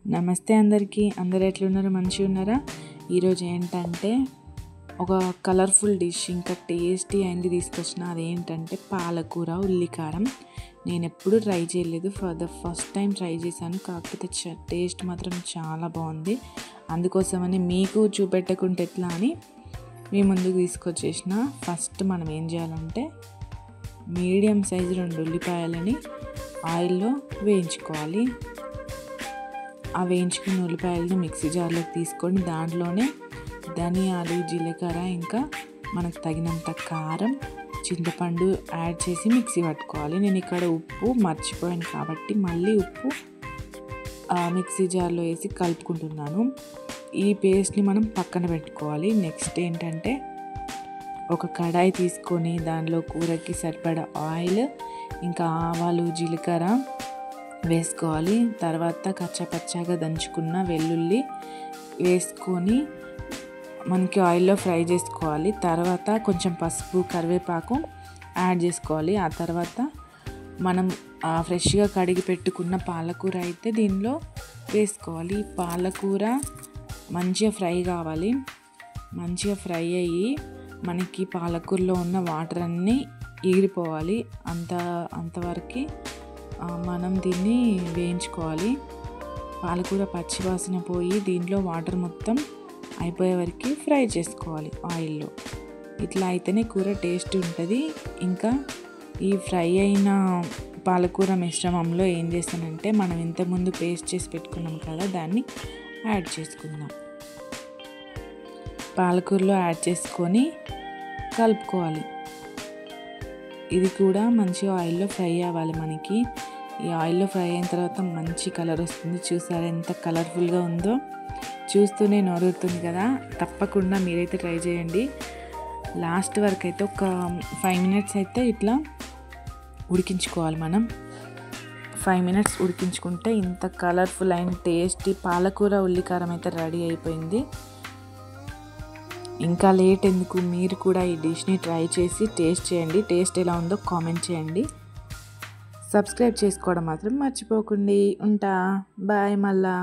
నమస్తే అందరికీ. అందరు ఎట్లున్నారు? మంచిగా ఉన్నారా? ఈరోజు ఏంటంటే ఒక కలర్ఫుల్ డిష్, ఇంకా టేస్టీ అయింది తీసుకొచ్చిన. అదేంటంటే పాలకూర ఉల్లికారం. నేను ఎప్పుడు ట్రై చేయలేదు, for the first time try చేశాను. కాకపోతే టేస్ట్ మాత్రం చాలా బాగుంది. అందుకోసమని మీకు చూపెట్టకుంటే ఎట్లా అని మీ ముందుకు తీసుకొచ్చేసిన. ఫస్ట్ మనం ఏం చేయాలంటే మీడియం సైజు 2 ఉల్లిపాయలని ఆయిల్లో వేయించుకోవాలి. ఆ వేయించుకున్న ఉల్లిపాయలను మిక్సీ జార్లోకి తీసుకొని దాంట్లోనే ధనియాలు, జీలకర్ర, ఇంకా మనకు తగినంత కారం, చింతపండు యాడ్ చేసి మిక్సీ పట్టుకోవాలి. నేను ఇక్కడ ఉప్పు మర్చిపోయాను కాబట్టి మళ్ళీ ఉప్పు మిక్సీ జార్లో వేసి కలుపుకుంటున్నాను. ఈ పేస్ట్ని మనం పక్కన పెట్టుకోవాలి. నెక్స్ట్ ఏంటంటే ఒక కడాయి తీసుకొని దానిలో కూరకి సరిపడా ఆయిల్, ఇంకా ఆవాలు, జీలకర్ర వేసుకోవాలి. తర్వాత కచ్చాపచ్చాగా దంచుకున్న వెల్లుల్లి వేసుకొని మనకి ఆయిల్లో ఫ్రై చేసుకోవాలి. తర్వాత కొంచెం పసుపు, కరివేపాకు యాడ్ చేసుకోవాలి. ఆ తర్వాత మనం ఫ్రెష్గా కడిగి పెట్టుకున్న పాలకూర అయితే దీనిలో వేసుకోవాలి. పాలకూర మంచిగా ఫ్రై కావాలి. మంచిగా ఫ్రై అయ్యి మనకి పాలకూరలో ఉన్న వాటర్ అన్నీ ఎగిరిపోవాలి. అంతవరకు మనం దీన్ని వేయించుకోవాలి. పాలకూర పచ్చివాసన పోయి దీంట్లో వాటర్ మొత్తం అయిపోయే వరకు ఫ్రై చేసుకోవాలి ఆయిల్లో. ఇట్లా అయితేనే కూర టేస్ట్ ఉంటుంది. ఇంకా ఈ ఫ్రై అయిన పాలకూర మిశ్రమంలో ఏం చేస్తానంటే మనం ఇంతకుముందు పేస్ట్ చేసి పెట్టుకున్నాం కదా, దాన్ని యాడ్ చేసుకుందాం. పాలకూరలో యాడ్ చేసుకొని కలుపుకోవాలి. ఇది కూడా మంచిగా ఆయిల్లో ఫ్రై అవ్వాలి. మనకి ఈ ఆయిల్లో ఫ్రై అయిన తర్వాత మంచి కలర్ వస్తుంది. చూసారా ఎంత కలర్ఫుల్గా ఉందో? చూస్తూనే నోరుతుంది కదా. తప్పకుండా మీరైతే ట్రై చేయండి. లాస్ట్ వరకు అయితే ఒక 5 మినిట్స్ అయితే ఇట్లా ఉడికించుకోవాలి. మనం 5 మినిట్స్ ఉడికించుకుంటే ఇంత కలర్ఫుల్ అయిన టేస్టీ పాలకూర ఉల్లికారం అయితే రెడీ అయిపోయింది. ఇంకా లేట్ ఎందుకు, మీరు కూడా ఈ డిష్ని ట్రై చేసి టేస్ట్ చేయండి. టేస్ట్ ఎలా ఉందో కామెంట్ చేయండి. సబ్స్క్రైబ్ చేసుకోవడం మాత్రం మర్చిపోకండి. ఉంటా, బాయ్. మళ్ళా